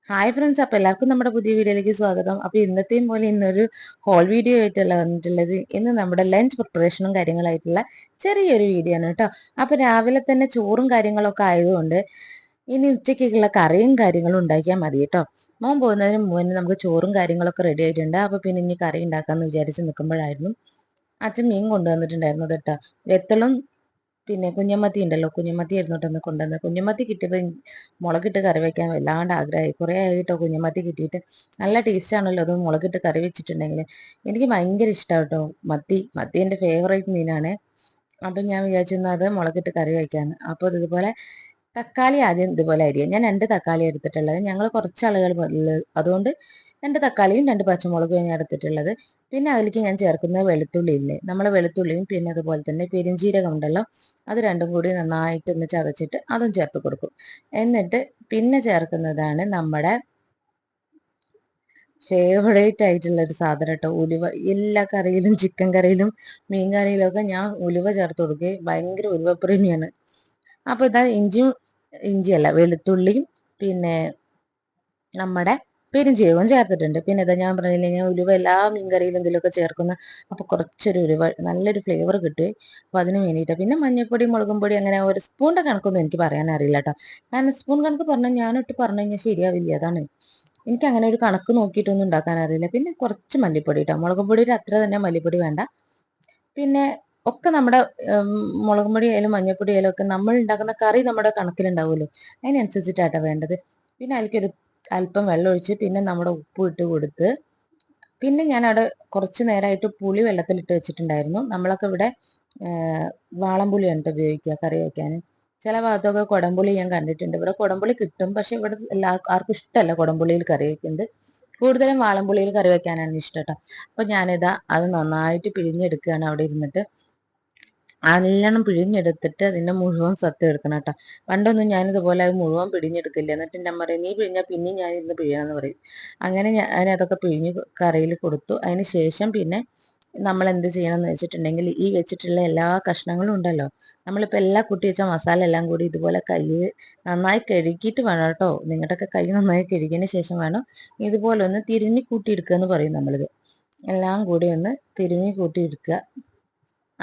Hi friends, അപ്പോൾ എല്ലാവർക്കും നമ്മുടെ പുതിയ വീഡിയോയിലേക്ക് സ്വാഗതം. അപ്പോൾ ഇന്നത്തെയും പോലെ ഇന്നൊരു ഹോൾ വീഡിയോ ആയിട്ടല്ല വന്നിട്ടുള്ളത്. ഇന്ന് നമ്മുടെ ലഞ്ച് പ്രിപ്പറേഷനും കാര്യങ്ങളായിട്ടുള്ള ചെറിയൊരു വീഡിയോ ആണ് കേട്ടോ. അപ്പോൾ രാവിലെ തന്നെ ചോറും കാര്യങ്ങളൊക്കെ ആയതുകൊണ്ട് ഇനി ഉച്ചയ്ക്കുള്ള കറിയും കാര്യങ്ങളും ഉണ്ടാക്കിയാൽ മതി കേട്ടോ. മോൻ പോകുന്നതിന് മുന്നേ നമുക്ക് ചോറും കാര്യങ്ങളൊക്കെ റെഡി ആയിട്ടുണ്ട്. അപ്പോൾ പിന്നെ ഇനി കറി ഉണ്ടാക്കാമെന്ന് വിചാരിച്ച് നിൽക്കുമ്പോഴായിരുന്നു അച്ഛൻ മീൻ കൊണ്ടുവന്നിട്ടുണ്ടായിരുന്നു കേട്ടോ. വെത്തളും പിന്നെ കുഞ്ഞമ്മത്തി ഉണ്ടല്ലോ, കുഞ്ഞമ്മത്തി ആയിരുന്നു കേട്ടോ ഒന്ന് കൊണ്ടുവന്നത്. കുഞ്ഞമ്മത്തി കിട്ടിയപ്പോൾ മുളകിട്ട് കറി വെക്കാൻ വല്ലാണ്ട് ആഗ്രഹമായി. കുറേ ആയിട്ടോ കുഞ്ഞമ്മത്തി കിട്ടിയിട്ട്. നല്ല ടേസ്റ്റ് ആണല്ലോ അത് മുളകിട്ട് കറി വെച്ചിട്ടുണ്ടെങ്കിൽ. എനിക്ക് ഭയങ്കര ഇഷ്ടമാണ് കേട്ടോ മത്തി എൻ്റെ ഫേവറേറ്റ് മീനാണ്. അപ്പം ഞാൻ വിചാരിച്ചിരുന്നു അത് മുളകിട്ട് കറി വയ്ക്കാന്ന്. അപ്പോൾ ഇതുപോലെ തക്കാളി ആദ്യം ഇതുപോലെ അരിയാം. ഞാൻ 2 തക്കാളി എടുത്തിട്ടുള്ളത്. ഞങ്ങൾ കുറച്ച് ആളുകൾ അതുകൊണ്ട് 2 തക്കാളിയും 2 പച്ചമുളകും ഞാൻ എടുത്തിട്ടുള്ളത്. പിന്നെ അതിലേക്ക് ഞാൻ ചേർക്കുന്നത് വെളുത്തുള്ളി ഇല്ലേ, നമ്മളെ വെളുത്തുള്ളിയും പിന്നെ അതുപോലെ തന്നെ പെരിഞ്ചീരകം ഉണ്ടല്ലോ, അത് രണ്ടും കൂടി നന്നായിട്ടൊന്ന് ചതച്ചിട്ട് അതും ചേർത്ത് കൊടുക്കും. എന്നിട്ട് പിന്നെ ചേർക്കുന്നതാണ് നമ്മുടെ ഫേവറേറ്റ് ആയിട്ടുള്ള ഒരു സാധനം കേട്ടോ, ഉലുവ. എല്ലാ കറിയിലും ചിക്കൻ കറിയിലും മീൻ കറിയിലും ഒക്കെ ഞാൻ ഉലുവ ചേർത്ത് കൊടുക്കുകയും ഭയങ്കര ഉലുവപ്രേമിയാണ്. അപ്പോൾ ഇതാ ഇഞ്ചിയല്ല വെളുത്തുള്ളിയും പിന്നെ നമ്മുടെ പെരുംജീരകവും ചേർത്തിട്ടുണ്ട്. പിന്നെ ഇതാ ഞാൻ പറഞ്ഞില്ലേ, ഞാൻ ഉലുവ എല്ലാ മീൻകറിയിലും ഇതിലൊക്കെ ചേർക്കുന്ന. അപ്പോൾ കുറച്ചൊരു ഉലുവ നല്ലൊരു ഫ്ലേവർ കിട്ടുകയും. അപ്പോൾ അതിന് വേണ്ടിയിട്ട് പിന്നെ മഞ്ഞൾപ്പൊടി മുളകും പൊടി അങ്ങനെ ഒരു സ്പൂണിൻ്റെ കണക്കൊന്നും എനിക്ക് പറയാൻ അറിയില്ല കേട്ടോ. കാരണം സ്പൂൺ കണക്ക് പറഞ്ഞാൽ ഞാനിട്ട് പറഞ്ഞു കഴിഞ്ഞാൽ ശരിയാവില്ല, അതാണ്. എനിക്ക് അങ്ങനെ ഒരു കണക്ക് നോക്കിയിട്ടൊന്നും ഉണ്ടാക്കാൻ അറിയില്ല. പിന്നെ കുറച്ച് മല്ലിപ്പൊടി കേട്ടോ, മുളകും പൊടിയുടെ അത്ര തന്നെ മല്ലിപ്പൊടി വേണ്ട. പിന്നെ ഒക്കെ നമ്മുടെ മുളകും പൊടി ആയാലും മഞ്ഞൾപ്പൊടി ആയാലും ഒക്കെ നമ്മൾ ഉണ്ടാക്കുന്ന കറി നമ്മുടെ കണക്കിലുണ്ടാവുമല്ലോ, അതിനനുസരിച്ചിട്ടാട്ടോ വേണ്ടത്. പിന്നെ അതിലേക്കൊരു അല്പം വെള്ളം ഒഴിച്ച് പിന്നെ നമ്മുടെ ഉപ്പ് ഇട്ട് കൊടുത്ത് പിന്നെ ഞാനവിടെ കുറച്ച് നേരമായിട്ട് പുളി വെള്ളത്തിലിട്ട് വെച്ചിട്ടുണ്ടായിരുന്നു. നമ്മളൊക്കെ ഇവിടെ വാളംപുളിയാണ് കേട്ടോ ഉപയോഗിക്കുക കറി വയ്ക്കാൻ. ചില ഭാഗത്തൊക്കെ കുടംപുളി ഞാൻ കണ്ടിട്ടുണ്ട്. ഇവിടെ കുടംപുളി കിട്ടും, പക്ഷെ ഇവിടെ ആർക്കും ഇഷ്ടമല്ല കുടംപുളിയിൽ കറി വയ്ക്കുന്നത്. കൂടുതലും വാളംപുളിയിൽ കറി വെക്കാനാണ് ഇഷ്ടം കേട്ടോ. അപ്പൊ ഞാനിതാ അത് നന്നായിട്ട് പിഴിഞ്ഞെടുക്കുകയാണ് അവിടെ ഇരുന്നിട്ട്. നല്ലോണം പിഴിഞ്ഞെടുത്തിട്ട് അതിന്റെ മുഴുവൻ സത്ത് എടുക്കണം കേട്ടോ. പണ്ടൊന്നും ഞാനിതുപോലെ അത് മുഴുവൻ പിഴിഞ്ഞെടുക്കില്ല. എന്നിട്ട് ഞാൻ പറയും, നീ പിഴിഞ്ഞാൽ പിന്നെയും ഞാൻ ഇന്ന് പിഴിയാന്ന് പറയും. അങ്ങനെ ഞാൻ അതൊക്കെ പിഴിഞ്ഞ് കറിയിൽ കൊടുത്തു. അതിന് ശേഷം പിന്നെ നമ്മൾ എന്ത് ചെയ്യണം എന്ന് വെച്ചിട്ടുണ്ടെങ്കിൽ, ഈ വെച്ചിട്ടുള്ള എല്ലാ കഷ്ണങ്ങളും ഉണ്ടല്ലോ, നമ്മളിപ്പോൾ എല്ലാ കൂട്ടി വെച്ച മസാല എല്ലാം കൂടി ഇതുപോലെ കൈ നന്നായി കഴുകിയിട്ട് വേണം കേട്ടോ. നിങ്ങളുടെയൊക്കെ കൈ നന്നായി കഴുകിയതിന് ശേഷം വേണം ഇതുപോലെ ഒന്ന് തിരുമ്മി കൂട്ടിയെടുക്കുക എന്ന് പറയും നമ്മളിത്. എല്ലാം കൂടി ഒന്ന് തിരുമ്മി കൂട്ടിയെടുക്കുക.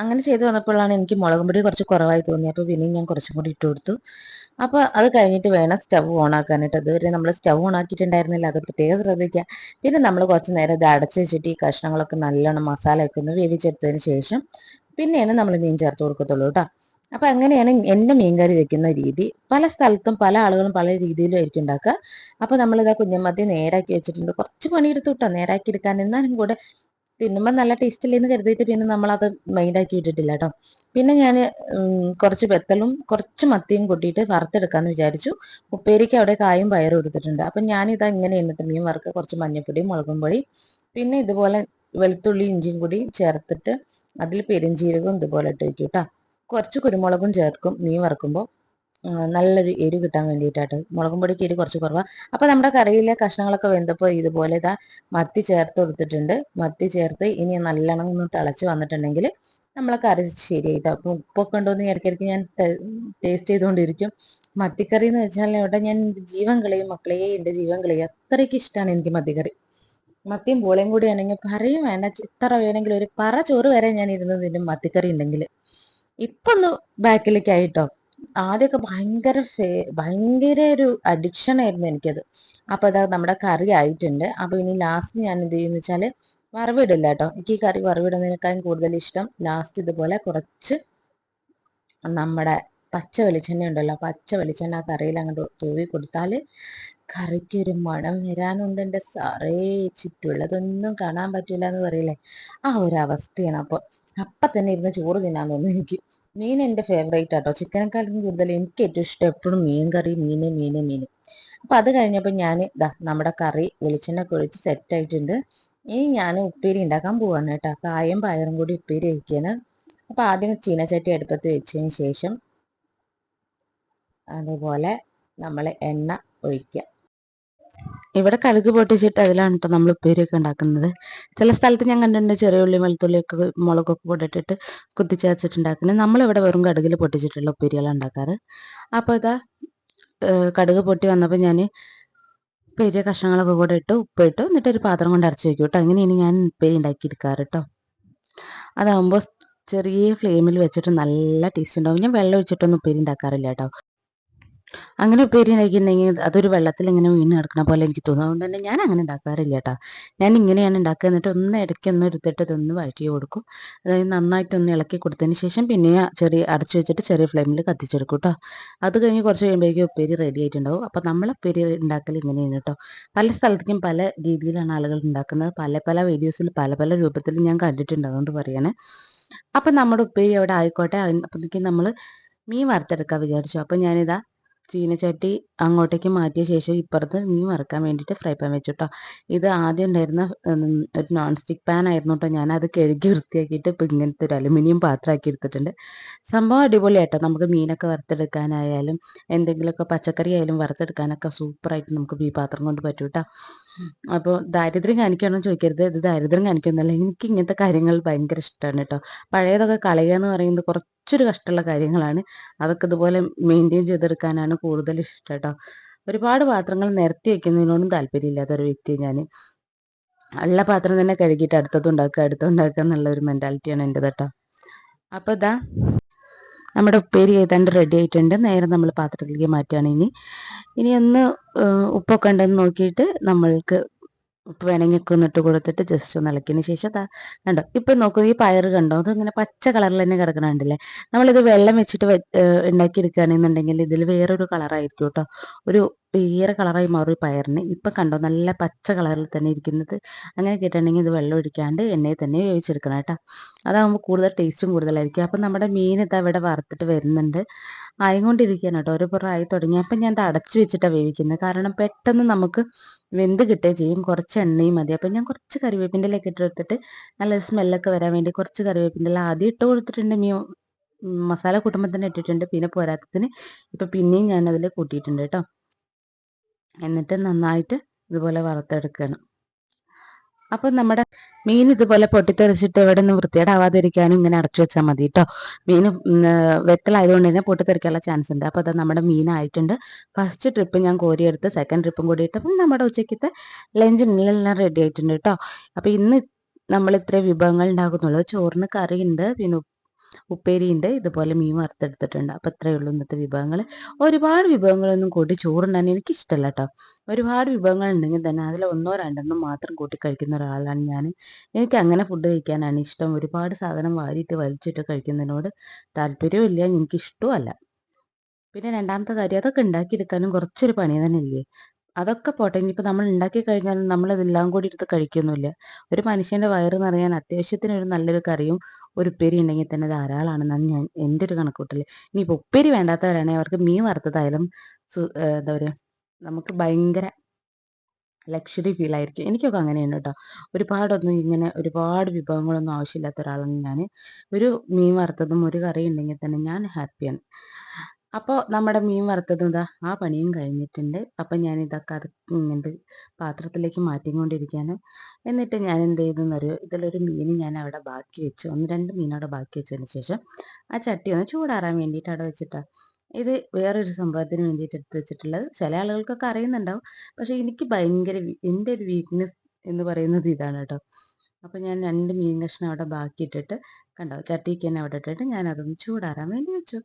അങ്ങനെ ചെയ്തു വന്നപ്പോഴാണ് എനിക്ക് മുളകും പൊടി കുറച്ച് കുറവായി തോന്നി. അപ്പോൾ പിന്നെയും ഞാൻ കുറച്ചും കൂടി ഇട്ട് കൊടുത്തു. അപ്പോൾ അത് കഴിഞ്ഞിട്ട് വേണം സ്റ്റവ് ഓൺ ആക്കാനായിട്ട്. അതുവരെ നമ്മൾ സ്റ്റവ് ഓൺ ആക്കിയിട്ടുണ്ടായിരുന്നില്ല, അത് പ്രത്യേകം ശ്രദ്ധിക്കുക. പിന്നെ നമ്മൾ കുറച്ച് നേരം ഇത് അടച്ച് വെച്ചിട്ട് ഈ കഷ്ണങ്ങളൊക്കെ നല്ലോണം മസാലയൊക്കെ ഒന്ന് വേവിച്ചെടുത്തതിന് ശേഷം പിന്നെയാണ് നമ്മൾ മീൻ ചേർത്ത് കൊടുക്കത്തുള്ളൂ കേട്ടോ. അപ്പം അങ്ങനെയാണ് എൻ്റെ മീൻ കറി വെക്കുന്ന രീതി. പല സ്ഥലത്തും പല ആളുകളും പല രീതിയിലും ആയിരിക്കും ഉണ്ടാക്കുക. അപ്പോൾ നമ്മളിതാ കുഞ്ഞമ്മത്തി നേരാക്കി വെച്ചിട്ടുണ്ട്. കുറച്ച് പണിയെടുത്തു കേട്ടോ നേരാക്കി എടുക്കാൻ. എന്നാലും കൂടെ തിന്നുമ്പോൾ നല്ല ടേസ്റ്റ് ഇല്ലെന്ന് കരുതിയിട്ട് പിന്നെ നമ്മളത് മൈൻഡാക്കി വിട്ടിട്ടില്ല കേട്ടോ. പിന്നെ ഞാൻ കുറച്ച് വെത്തലും കുറച്ച് മത്തിയും കൂട്ടിയിട്ട് വറുത്തെടുക്കാമെന്ന് വിചാരിച്ചു. ഉപ്പേരിക്ക് അവിടെ കായും പയറും എടുത്തിട്ടുണ്ട്. അപ്പം ഞാനിതാ ഇങ്ങനെ എന്നിട്ട് മീൻ വറുക്കുക, കുറച്ച് മഞ്ഞൾപ്പൊടി മുളകും പൊടി പിന്നെ ഇതുപോലെ വെളുത്തുള്ളി ഇഞ്ചിയും കൂടി ചേർത്തിട്ട് അതിൽ പെരുംജീരകവും ഇതുപോലെ ഇട്ട് വയ്ക്കും കേട്ടോ. കുറച്ച് കുരുമുളകും ചേർക്കും മീൻ വറുക്കുമ്പോൾ, നല്ലൊരു എരി കിട്ടാൻ വേണ്ടിയിട്ടാട്ടോ. മുളകും പൊടിക്ക് എരി കുറച്ച് കുറവാണ്. അപ്പോൾ നമ്മുടെ കറിയിലെ കഷ്ണങ്ങളൊക്കെ വെന്തപ്പോൾ ഇതുപോലെ ഇതാ മത്തി ചേർത്ത് കൊടുത്തിട്ടുണ്ട്. മത്തി ചേർത്ത് ഇനി നല്ലോണം ഒന്ന് തിളച്ച് വന്നിട്ടുണ്ടെങ്കിൽ നമ്മളെ കറി ശരിയായിട്ടോ. അപ്പോൾ ഉപ്പൊക്കെ ഉണ്ടോയെന്ന് ഇടയ്ക്കിടയ്ക്ക് ഞാൻ ടേസ്റ്റ് ചെയ്തുകൊണ്ടിരിക്കും. മത്തിക്കറി എന്ന് വെച്ചാൽ അവിടെ ഞാൻ എൻ്റെ ജീവൻ കളയും മക്കളെ, എൻ്റെ ജീവൻ കളയും. അത്രയ്ക്ക് ഇഷ്ടമാണ് എനിക്ക് മത്തിക്കറി. മത്തിയും പൂളയും കൂടി ആണെങ്കിൽ പറയും വേണ്ട, എത്ര വേണമെങ്കിലും ഒരു പറ ചോറ് വരെ ഞാൻ ഇരുന്ന് തിന്നും മത്തിക്കറി ഉണ്ടെങ്കിൽ. ഇപ്പൊ ഒന്ന് ബാക്കിലേക്ക് ആയിട്ടോ. ആദ്യമൊക്കെ ഭയങ്കര ഒരു അഡിക്ഷൻ ആയിരുന്നു എനിക്കത്. അപ്പൊ അതാ നമ്മുടെ കറി ആയിട്ടുണ്ട്. അപ്പൊ ഇനി ലാസ്റ്റ് ഞാൻ എന്ത് ചെയ്യുന്ന വെച്ചാല് വറവിടില്ല കേട്ടോ. എനിക്ക് ഈ കറി വറവിടുന്നതിനേക്കാളും കൂടുതൽ ഇഷ്ടം ലാസ്റ്റ് ഇതുപോലെ കുറച്ച് നമ്മുടെ പച്ച വെളിച്ചെണ്ണ ഉണ്ടല്ലോ, പച്ച വെളിച്ചെണ്ണ ആ കറിയിൽ അങ്ങോട്ട് തൂവി കൊടുത്താൽ കറിക്കൊരു മണം വരാനുണ്ട് എൻ്റെ സാറേ. ചുറ്റുള്ളതൊന്നും കാണാൻ പറ്റൂല എന്ന് പറയില്ലേ, ആ ഒരു അവസ്ഥയാണ്. അപ്പൊ തന്നെ ഇരുന്ന് ചോറ് തിന്നാൻ തോന്നുന്നു എനിക്ക്. മീൻ എൻ്റെ ഫേവറേറ്റ് ആട്ടോ. ചിക്കനെക്കാളും കൂടുതൽ എനിക്ക് ഏറ്റവും ഇഷ്ടം എപ്പോഴും മീൻ കറി, മീന്. അപ്പൊ അത് കഴിഞ്ഞപ്പോൾ ഞാൻ ഇതാ നമ്മുടെ കറി വെളിച്ചെണ്ണ ഒഴിച്ച് സെറ്റ് ആയിട്ടുണ്ട്. ഇനി ഞാൻ ഉപ്പേരി ഉണ്ടാക്കാൻ പോവാണ് കേട്ടോ. കായും പയറും കൂടി ഉപ്പേരി വയ്ക്കാണ്. അപ്പൊ ആദ്യം ചീനച്ചട്ടി അടുപ്പത്ത് വെച്ചതിന് ശേഷം അതുപോലെ നമ്മൾ എണ്ണ ഒഴിക്കുക. ഇവിടെ കടുക് പൊട്ടിച്ചിട്ട് അതിലാണ് കേട്ടോ നമ്മൾ ഉപ്പേരിയൊക്കെ ഉണ്ടാക്കുന്നത്. ചില സ്ഥലത്ത് ഞാൻ കണ്ടിട്ടുണ്ട് ചെറിയ ഉള്ളി വെളുത്തുള്ളിയൊക്കെ മുളകൊക്കെ പൊട്ടിട്ടിട്ട് കുത്തിച്ചേർച്ചിട്ടുണ്ടാക്കുന്നത്. നമ്മളിവിടെ വെറും കടുകിൽ പൊട്ടിച്ചിട്ടുള്ള ഉപ്പേരികളാണ് ഉണ്ടാക്കാറ്. അപ്പോൾ ഇതാ കടുക് പൊട്ടി വന്നപ്പോൾ ഞാൻ പെരിയ കഷ്ണങ്ങളൊക്കെ കൂടെ ഇട്ട് ഉപ്പിട്ട് എന്നിട്ട് ഒരു പാത്രം കൊണ്ട് അടച്ചു വെക്കും കേട്ടോ. അങ്ങനെയാണ് ഞാൻ ഉപ്പേരി ഉണ്ടാക്കിയെടുക്കാറ് കേട്ടോ. അതാകുമ്പോൾ ചെറിയ ഫ്ലെയിമിൽ വെച്ചിട്ട് നല്ല ടേസ്റ്റ് ഉണ്ടാവും. ഞാൻ വെള്ളം ഒഴിച്ചിട്ടൊന്നും ഉപ്പേരി ഉണ്ടാക്കാറില്ല കേട്ടോ. അങ്ങനെ ഉപ്പേരി ഉണ്ടാക്കിയിട്ടുണ്ടെങ്കിൽ അതൊരു വെള്ളത്തിൽ ഇങ്ങനെ വീണ് കിടക്കണ പോലെ എനിക്ക് തോന്നും. അതുകൊണ്ട് തന്നെ ഞാൻ അങ്ങനെ ഉണ്ടാക്കാറില്ല കേട്ടോ. ഞാൻ ഇങ്ങനെയാണ് ഉണ്ടാക്കുക. എന്നിട്ട് ഒന്ന് ഇടയ്ക്കൊന്ന് എടുത്തിട്ട് ഇതൊന്ന് വഴറ്റി കൊടുക്കും. അതായത് നന്നായിട്ടൊന്ന് ഇളക്കി കൊടുത്തതിന് ശേഷം പിന്നെ അടച്ചു വെച്ചിട്ട് ചെറിയ ഫ്ലെയിമിൽ കത്തിച്ചെടുക്കും കേട്ടോ. അത് കഴിഞ്ഞ് കുറച്ച് കഴിയുമ്പോഴേക്കും ഉപ്പേരി റെഡി ആയിട്ടുണ്ടാവും. അപ്പോൾ നമ്മൾ ഉപ്പേരി ഉണ്ടാക്കൽ ഇങ്ങനെയാണ് കേട്ടോ. പല സ്ഥലത്തേക്കും പല രീതിയിലാണ് ആളുകൾ ഉണ്ടാക്കുന്നത്. പല പല വീഡിയോസിൽ പല പല രൂപത്തിൽ ഞാൻ കണ്ടിട്ടുണ്ട്. അതുകൊണ്ട് പറയണേ. അപ്പം നമ്മുടെ ഉപ്പേരി അവിടെ ആയിക്കോട്ടെ. അപ്പോഴത്തേക്കും നമ്മൾ മീൻ വറുത്തെടുക്കാൻ വിചാരിച്ചു. അപ്പം ഞാനിതാ ചീനച്ചട്ടി അങ്ങോട്ടേക്ക് മാറ്റിയ ശേഷം ഇപ്പുറത്ത് മീൻ വറുക്കാൻ വേണ്ടിയിട്ട് ഫ്രൈ പാൻ വെച്ചു കേട്ടോ. ഇത് ആദ്യം ഉണ്ടായിരുന്ന ഒരു നോൺ സ്റ്റിക്ക് പാൻ ആയിരുന്നു കേട്ടോ. ഞാനത് കഴുകി വൃത്തിയാക്കിയിട്ട് ഇപ്പം ഇങ്ങനത്തെ ഒരു അലുമിനിയം പാത്രമാക്കി എടുത്തിട്ടുണ്ട്. സംഭവം അടിപൊളിയാട്ടോ. നമുക്ക് മീനൊക്കെ വറുത്തെടുക്കാനായാലും എന്തെങ്കിലുമൊക്കെ പച്ചക്കറി ആയാലും വറുത്തെടുക്കാനൊക്കെ സൂപ്പറായിട്ട് നമുക്ക് ഈ പാത്രം കൊണ്ട് പറ്റും കേട്ടോ. അപ്പോൾ ദാരിദ്ര്യം കാണിക്കുകയാണെന്ന് ചോദിക്കരുത്. ഇത് ദാരിദ്ര്യം കാണിക്കുന്നല്ല. എനിക്ക് ഇങ്ങനത്തെ കാര്യങ്ങൾ ഭയങ്കര ഇഷ്ടമാണ് കേട്ടോ. പഴയതൊക്കെ കളയുക എന്ന് പറയുന്നത് കുറച്ചൊരു കഷ്ടമുള്ള കാര്യങ്ങളാണ്. അതൊക്കെ ഇതുപോലെ മെയിൻറ്റെയിൻ ചെയ്തെടുക്കാനാണ് കൂടുതൽ ഇഷ്ടം കേട്ടോ. ഒരുപാട് പാത്രങ്ങൾ നിരത്തി വെക്കുന്നതിനോടും താല്പര്യമില്ലാത്ത ഒരു വ്യക്തിയാണ് ഞാൻ. ഉള്ള പാത്രം തന്നെ കഴുകിയിട്ട് അടുത്തുണ്ടാക്കുക എന്നുള്ള ഒരു മെൻറ്റാലിറ്റിയാണ് എൻ്റെ കേട്ടോ. അപ്പോൾ ഇതാ നമ്മുടെ ഉപ്പേരി ഏതാണ്ട് റെഡി ആയിട്ടുണ്ട്. നേരെ നമ്മൾ പാത്രത്തിലേക്ക് മാറ്റുകയാണ് ഇനി ഒന്ന് ഉപ്പൊക്കെ ഉണ്ടെന്ന് നോക്കിയിട്ട് നമ്മൾക്ക് ഉപ്പ് വേണമെങ്കിൽ ഒക്കെ ഒന്ന് ഇട്ട് കൊടുത്തിട്ട് ജസ്റ്റ് ഒന്ന് ഇളക്കിയതിന് ശേഷം കണ്ടോ. ഇപ്പം നോക്കൂ, ഈ പയറ് കണ്ടോ, അത് ഇങ്ങനെ പച്ച കളറിൽ തന്നെ കിടക്കണുണ്ടല്ലേ. നമ്മളിത് വെള്ളം വെച്ചിട്ട് ഉണ്ടാക്കിയെടുക്കുകയാണെന്നുണ്ടെങ്കിൽ ഇതിൽ വേറൊരു കളറായിരിക്കും കേട്ടോ. ഒരു വേറെ കളറായി മാറും ഈ പയറിന്. ഇപ്പം കണ്ടോ നല്ല പച്ച കളറിൽ തന്നെ ഇരിക്കുന്നത്. അങ്ങനെ കിട്ടണമെങ്കിൽ ഇത് വെള്ളം ഒഴിക്കാണ്ട് എണ്ണയിൽ തന്നെ വേവിച്ചെടുക്കണം കേട്ടോ. അതാകുമ്പോൾ കൂടുതൽ ടേസ്റ്റും കൂടുതലായിരിക്കും. അപ്പം നമ്മുടെ മീൻ ഇതാ ഇവിടെ വറുത്തിട്ട് വരുന്നുണ്ട്. ആയിക്കൊണ്ടിരിക്കുകയാണ് കേട്ടോ. ഒരു പുറം ആയി തുടങ്ങി. അപ്പം ഞാൻ ഇത് അടച്ചു വെച്ചിട്ടാണ് വേവിക്കുന്നത്. കാരണം പെട്ടെന്ന് നമുക്ക് വെന്ത് കിട്ടുകയും ചെയ്യും. കുറച്ച് എണ്ണയും മതി. അപ്പം ഞാൻ കുറച്ച് കറിവേപ്പിൻ്റെ ഇലയൊക്കെ ഇട്ടെടുത്തിട്ട് നല്ല സ്മെല്ലൊക്കെ വരാൻ വേണ്ടി കുറച്ച് കറിവേപ്പിൻ്റെ ഇല ആദ്യം ഇട്ട് കൊടുത്തിട്ടുണ്ട്. മസാല കൂട്ടുമ്പോൾ തന്നെ ഇട്ടിട്ടുണ്ട്. പിന്നെ പോരാത്തതിന് ഇപ്പം പിന്നെയും ഞാൻ അതിൽ കൂട്ടിയിട്ടുണ്ട് കേട്ടോ. എന്നിട്ട് നന്നായിട്ട് ഇതുപോലെ വറുത്തെടുക്കണം. അപ്പം നമ്മുടെ മീൻ ഇതുപോലെ പൊട്ടിത്തെറിച്ചിട്ട് ഇവിടെ നിന്ന് വൃത്തികേടാവാതിരിക്കാനും ഇങ്ങനെ അടച്ചു വെച്ചാൽ മതി കേട്ടോ. മീൻ വെത്തലായതുകൊണ്ട് തന്നെ പൊട്ടിത്തെറിക്കാനുള്ള ചാൻസ് ഉണ്ട്. അപ്പോൾ അത് നമ്മുടെ മീനായിട്ടുണ്ട്. ഫസ്റ്റ് ട്രിപ്പ് ഞാൻ കോരിയെടുത്ത് സെക്കൻഡ് ട്രിപ്പും കൂടി ഇട്ടപ്പോൾ നമ്മുടെ ഉച്ചയ്ക്കത്തെ ലഞ്ചിനെല്ലാം റെഡി ആയിട്ടുണ്ട് കേട്ടോ. അപ്പോൾ ഇന്ന് നമ്മൾ ഇത്രയും വിഭവങ്ങൾ ഉണ്ടാക്കുന്നുള്ളൂ. ചോറിന് കറിയുണ്ട്, പിന്നെ ഉപ്പേരിയുണ്ട്, ഇതുപോലെ മീൻ വറുത്തെടുത്തിട്ടുണ്ട്. അപ്പോൾ ഇത്രയേ ഉള്ളൂ ഇന്നത്തെ വിഭവങ്ങൾ. ഒരുപാട് വിഭവങ്ങളൊന്നും കൂട്ടി ചോറുണ്ടാൻ എനിക്കിഷ്ടമല്ല കേട്ടോ. ഒരുപാട് വിഭവങ്ങൾ ഉണ്ടെങ്കിൽ തന്നെ അതിൽ ഒന്നോ രണ്ടെണ്ണം മാത്രം കൂട്ടി കഴിക്കുന്ന ഒരാളാണ് ഞാൻ. എനിക്ക് അങ്ങനെ ഫുഡ് കഴിക്കാനാണ് ഇഷ്ടം. ഒരുപാട് സാധനം വാരിയിട്ട് വലിച്ചിട്ട് കഴിക്കുന്നതിനോട് താല്പര്യവും ഇല്ല, എനിക്കിഷ്ടവും അല്ല. പിന്നെ രണ്ടാമത്തെ കാര്യം, അതൊക്കെ ഉണ്ടാക്കിയെടുക്കാനും കുറച്ചൊരു പണി തന്നെ ഇല്ലേ. അതൊക്കെ പോട്ടെ, ഇനിയിപ്പോൾ നമ്മൾ ഉണ്ടാക്കി കഴിഞ്ഞാലും നമ്മളതെല്ലാം കൂടി എടുത്ത് കഴിക്കൊന്നുമില്ല. ഒരു മനുഷ്യൻ്റെ വയറ് നിറയാൻ അത്യാവശ്യത്തിന് ഒരു നല്ലൊരു കറിയും ഒരു ഉപ്പേരി ഉണ്ടെങ്കിൽ തന്നെ ധാരാളമാണെന്നാണ് എൻ്റെ ഒരു കണക്കൂട്ടൽ. ഇനിയിപ്പോൾ ഉപ്പേരി വേണ്ടാത്തവരാണെങ്കിൽ അവർക്ക് മീൻ വറുത്തതായാലും എന്താ പറയുക, നമുക്ക് ഭയങ്കര ലക്ഷറി ഫീൽ ആയിരിക്കും. എനിക്കൊക്കെ അങ്ങനെയാണ് കേട്ടോ. ഒരുപാട് വിഭവങ്ങളൊന്നും ആവശ്യമില്ലാത്ത ഒരാളാണ് ഞാൻ. ഒരു മീൻ വറുത്തതും ഒരു കറി ഉണ്ടെങ്കിൽ തന്നെ ഞാൻ ഹാപ്പിയാണ്. അപ്പോൾ നമ്മുടെ മീൻ വറുത്തതും ഇതാ ആ പണിയും കഴിഞ്ഞിട്ടുണ്ട്. അപ്പം ഞാൻ ഇതൊക്കെ ഇങ്ങനത്തെ പാത്രത്തിലേക്ക് മാറ്റിക്കൊണ്ടിരിക്കുകയാണ്. എന്നിട്ട് ഞാൻ എന്ത് ചെയ്തെന്നറിയോ, ഇതിലൊരു മീൻ ഞാൻ അവിടെ ബാക്കി വെച്ചു. ഒന്ന് രണ്ട് മീൻ അവിടെ ബാക്കി വെച്ചതിന് ശേഷം ആ ചട്ടി ഒന്ന് ചൂടാറാൻ വേണ്ടിയിട്ട് അവിടെ വെച്ചിട്ടാണ്. ഇത് വേറൊരു സംഭവത്തിന് വേണ്ടിയിട്ട് എടുത്ത് വെച്ചിട്ടുള്ളത്. ചില ആളുകൾക്കൊക്കെ അറിയുന്നുണ്ടാവും. പക്ഷേ എനിക്ക് ഭയങ്കര എൻ്റെ ഒരു വീക്ക്നെസ് എന്ന് പറയുന്നത് ഇതാണ് കേട്ടോ. അപ്പോൾ ഞാൻ രണ്ട് മീൻ കഷ്ണം അവിടെ ബാക്കി ഇട്ടിട്ട് കണ്ടോ, ചട്ടിക്ക് തന്നെ അവിടെ ഇട്ടിട്ട് ഞാൻ അതൊന്ന് ചൂടാറാൻ വേണ്ടി വെച്ചു.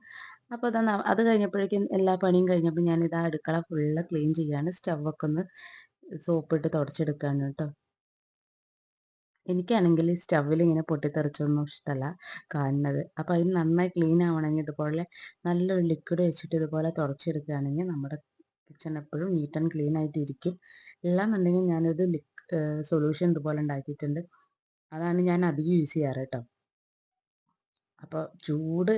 അപ്പോൾ അത് കഴിഞ്ഞപ്പോഴേക്കും എല്ലാ പണിയും കഴിഞ്ഞപ്പോൾ ഞാനിതാ അടുക്കള ഫുള്ള് ക്ലീൻ ചെയ്യാണ്. സ്റ്റവൊക്കെ ഒന്ന് സോപ്പിട്ട് തുടച്ചെടുക്കുകയാണ് കേട്ടോ. എനിക്കാണെങ്കിൽ സ്റ്റവിൽ ഇങ്ങനെ പൊട്ടിത്തെറിച്ചൊന്നും ഇഷ്ടമല്ല കാണുന്നത്. അപ്പോൾ അതിന് നന്നായി ക്ലീൻ ആവണമെങ്കിൽ ഇതുപോലെ നല്ലൊരു ലിക്വിഡ് വെച്ചിട്ട് ഇതുപോലെ തുടച്ചെടുക്കുകയാണെങ്കിൽ നമ്മുടെ കിച്ചൺ എപ്പോഴും നീറ്റ് ആൻഡ് ക്ലീൻ ആയിട്ട് ഇരിക്കും. ഇല്ലാന്നുണ്ടെങ്കിൽ ഞാനൊരു സൊല്യൂഷൻ ഇതുപോലെ ഉണ്ടാക്കിയിട്ടുണ്ട്. അതാണ് ഞാൻ അധികം യൂസ് ചെയ്യാറ് കേട്ടോ. അപ്പോൾ ചൂട്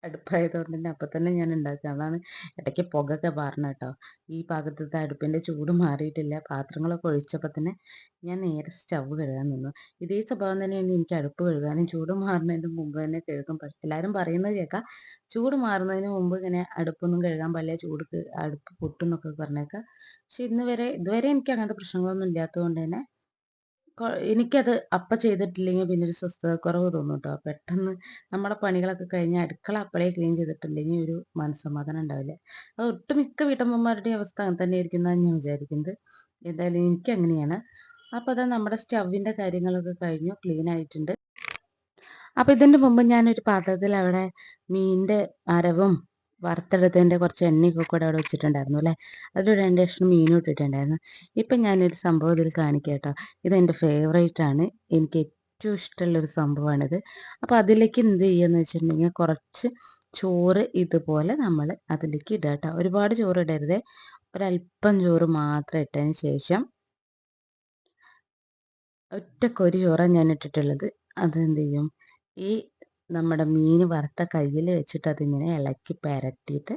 അടുപ്പായതുകൊണ്ട് തന്നെ അപ്പം തന്നെ ഞാൻ ഉണ്ടാക്കുക. അതാണ് ഇടയ്ക്ക് പുകയൊക്കെ പാറണം കേട്ടോ. ഈ ഭാഗത്തത്തെ അടുപ്പിൻ്റെ ചൂട് മാറിയിട്ടില്ല. പാത്രങ്ങളൊക്കെ ഒഴിച്ചപ്പോൾ തന്നെ ഞാൻ നേരെ സ്റ്റവ് കഴുകാൻ നിന്നു. ഇതേ സ്വഭാവം തന്നെയാണ് എനിക്ക് അടുപ്പ് കഴുകാനും. ചൂട് മാറുന്നതിന് മുമ്പ് തന്നെ കഴുകും. എല്ലാവരും പറയുന്നത് കേൾക്കാം, ചൂട് മാറുന്നതിന് മുമ്പ് ഇങ്ങനെ അടുപ്പൊന്നും കഴുകാൻ പാടില്ല, അടുപ്പ് പൊട്ടും എന്നൊക്കെ പറഞ്ഞേക്കാം. പക്ഷെ ഇതുവരെ എനിക്ക് അങ്ങനത്തെ പ്രശ്നങ്ങളൊന്നും ഇല്ലാത്തതുകൊണ്ട് തന്നെ എനിക്കത് അപ്പം ചെയ്തിട്ടില്ലെങ്കിൽ പിന്നെ ഒരു സ്വസ്ഥതക്കുറവ് തോന്നും ട്ടോ. പെട്ടെന്ന് നമ്മളെ പണികളൊക്കെ കഴിഞ്ഞ് അടുക്കള അപ്പളേ ക്ലീൻ ചെയ്തിട്ടില്ലെങ്കിൽ ഒരു മനസ്സമാധാനം ഉണ്ടാവില്ല. അത് ഒട്ടുമിക്ക വീട്ടമ്മമാരുടെയും അവസ്ഥ അങ്ങനെ തന്നെയായിരിക്കും എന്നാണ് ഞാൻ വിചാരിക്കുന്നത്. എന്തായാലും എനിക്കങ്ങനെയാണ്. അപ്പോൾ അതാ നമ്മുടെ സ്റ്റൗവിൻ്റെ കാര്യങ്ങളൊക്കെ കഴിഞ്ഞു. ക്ലീൻ ആയിട്ടുണ്ട്. അപ്പോൾ ഇതിന്റെ മുമ്പ് ഞാനൊരു പാത്രത്തിൽ അവിടെ മീനിന്റെ അരവും വറുത്തെടുത്തതിന്റെ കുറച്ച് എണ്ണയൊക്കെ കൂടെ അവിടെ വെച്ചിട്ടുണ്ടായിരുന്നു അല്ലേ. അതിലൊരു 2 കഷ്ണം മീനും ഇട്ടിട്ടുണ്ടായിരുന്നു. ഇപ്പം ഞാനൊരു സംഭവം ഇതിൽ കാണിക്കാം കേട്ടോ. ഇതെൻ്റെ ഫേവറേറ്റ് ആണ്. എനിക്ക് ഏറ്റവും ഇഷ്ടമുള്ളൊരു സംഭവമാണിത്. അപ്പോൾ അതിലേക്ക് എന്ത് ചെയ്യുകയെന്ന് വെച്ചിട്ടുണ്ടെങ്കിൽ കുറച്ച് ചോറ് ഇതുപോലെ നമ്മൾ അതിലേക്ക് ഇടുക കേട്ടോ. ഒരുപാട് ചോറ് ഇടരുതേ. ഒരല്പം ചോറ് മാത്രം ഇട്ടതിന് ശേഷം ഒറ്റക്കൊരു ചോറാണ് ഞാൻ ഇട്ടിട്ടുള്ളത്. അതെന്ത് ചെയ്യും, ഈ നമ്മുടെ മീൻ വറുത്ത കയ്യിൽ വെച്ചിട്ട് അതിങ്ങനെ ഇളക്കി പെരട്ടിയിട്ട്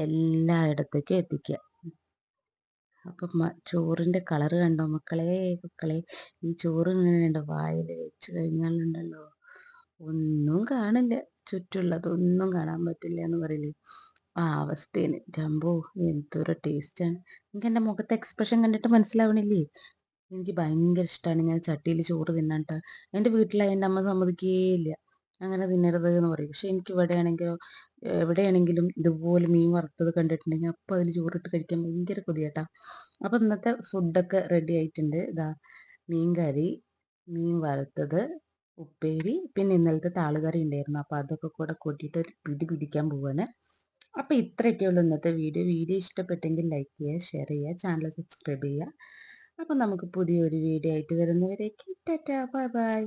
എല്ലായിടത്തേക്കും എത്തിക്കുക. അപ്പം ചോറിൻ്റെ കളറ് കണ്ടോ മക്കളെ മക്കളെ, ഈ ചോറ് ഇങ്ങനെ കണ്ടോ വായിൽ വെച്ച് കഴിഞ്ഞാലുണ്ടല്ലോ ഒന്നും കാണില്ല, ചുറ്റുള്ളതൊന്നും കാണാൻ പറ്റില്ല എന്ന് പറയില്ലേ, ആ അവസ്ഥയാണ്. ജംബോ എന്തൊരു ടേസ്റ്റാണ്. നിങ്ങൾക്ക് എൻ്റെ മുഖത്തെ എക്സ്പ്രഷൻ കണ്ടിട്ട് മനസ്സിലാവണില്ലേ? എനിക്ക് ഭയങ്കര ഇഷ്ടമാണ് ഇങ്ങനെ ചട്ടിയിൽ ചോറ് തിന്നാൻ ട്ടോ. എൻ്റെ വീട്ടിലായ എൻ്റെ അമ്മ സമ്മതിക്കേയില്ല. അങ്ങനെ തിന്നരുത് എന്ന് പറയും. പക്ഷെ എനിക്ക് ഇവിടെയാണെങ്കിലോ എവിടെയാണെങ്കിലും ഇതുപോലെ മീൻ വറുത്തത് കണ്ടിട്ടുണ്ടെങ്കിൽ അപ്പോൾ അതിൽ ചോറിട്ട് കഴിക്കാൻ ഭയങ്കര കൊതിയാട്ടാ. അപ്പോൾ ഇന്നത്തെ ഫുഡൊക്കെ റെഡി ആയിട്ടുണ്ട്. ഇതാ മീൻ കറി, മീൻ വറുത്തത്, ഉപ്പേരി, പിന്നെ ഇന്നലത്തെ താളുകറി ഉണ്ടായിരുന്നു. അപ്പോൾ അതൊക്കെ കൂടെ കൂട്ടിയിട്ട് ഒരു പിടി പിടിക്കാൻ പോവാണ്. അപ്പോൾ ഇത്രയൊക്കെയുള്ളൂ ഇന്നത്തെ വീഡിയോ. വീഡിയോ ഇഷ്ടപ്പെട്ടെങ്കിൽ ലൈക്ക് ചെയ്യുക, ഷെയർ ചെയ്യുക, ചാനൽ സബ്സ്ക്രൈബ് ചെയ്യുക. അപ്പം നമുക്ക് പുതിയൊരു വീഡിയോ ആയിട്ട് വരുന്നവരേക്കും ടാറ്റാ ബൈ ബൈ.